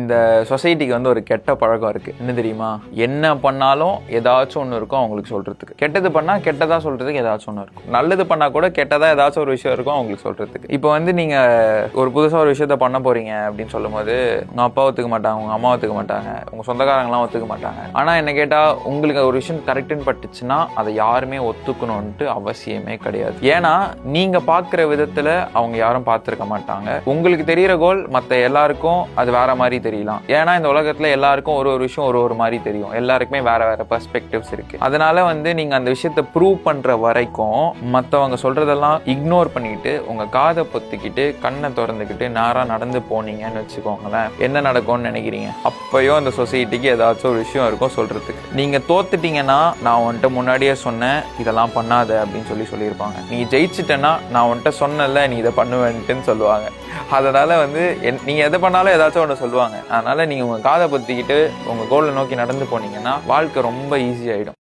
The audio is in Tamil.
இந்த சொசைட்டிக்கு வந்து ஒரு கெட்ட பழக்கம் இருக்கு. என்ன தெரியுமா? என்ன பண்ணாலும் ஏதாச்சும் ஒன்று இருக்கும் அவங்களுக்கு சொல்றதுக்கு. கெட்டது பண்ணா கெட்டதா சொல்றதுக்கு ஏதாச்சும் ஒன்று இருக்கும். நல்லது பண்ணா கூட கெட்டதா ஏதாச்சும் ஒரு விஷயம் இருக்கும் அவங்களுக்கு சொல்றதுக்கு. இப்போ வந்து நீங்க ஒரு புதுசா ஒரு விஷயத்த பண்ண போறீங்க அப்படின்னு சொல்லும் போது உங்க அப்பா ஒத்துக்க மாட்டாங்க, உங்க அம்மா ஒத்துக்க மாட்டாங்க, உங்க சொந்தக்காரங்களாம் ஒத்துக்க மாட்டாங்க. ஆனா என்ன கேட்டா உங்களுக்கு ஒரு விஷயம் கரெக்ட்னு பட்டுச்சுன்னா அதை யாருமே ஒத்துக்கணும்ட்டு அவசியமே கிடையாது. ஏன்னா நீங்க பாக்குற விதத்துல அவங்க யாரும் பார்த்திருக்க மாட்டாங்க. உங்களுக்கு தெரியற கோல் மத்த எல்லாருக்கும் அது வேற மாதிரி தெரியலாம். ஏன்னா இந்த உலகத்துல எல்லாருக்கும் ஒரு ஒரு விஷயம் ஒரு ஒரு மாதிரி தெரியும். எல்லாருக்குமே வேற வேற பெர்ஸ்பெக்டிவ்ஸ் இருக்கு. அதனால வந்து நீங்க அந்த விஷயத்தை ப்ரூவ் பண்ற வரைக்கும் மத்தவங்க சொல்றதெல்லாம் இக்னோர் பண்ணிட்டு உங்க காதை பொத்திக்கிட்டு கண்ணை திறந்துக்கிட்டு நேரா நடந்து போனீங்கன்னு வச்சுக்கோங்களேன், என்ன நடக்கும்னு நினைக்கிறீங்க? அப்பயும் அந்த சொசைட்டிக்கு ஏதாச்சும் ஒரு விஷயம் இருக்கும் சொல்றதுக்கு. நீங்க தோத்துட்டீங்கன்னா நான் உன்கிட்ட முன்னாடியே சொன்னேன் இதெல்லாம் பண்ணாத அப்படின்னு சொல்லியிருப்பாங்க. நீ ஜெயிச்சிட்டேன்னா நான் உன்கிட்ட சொன்னல நீ இதை பண்ணுவேன்ட்டுன்னு சொல்லுவாங்க. அதனால வந்து நீங்க எதை பண்ணாலும் ஏதாச்சும் ஒன்று சொல்லுவாங்க. அதனால நீங்க உங்க காதை பொத்திக்கிட்டு உங்க கோலை நோக்கி நடந்து போனீங்கன்னா வாழ்க்கை ரொம்ப ஈஸி ஆயிடும்.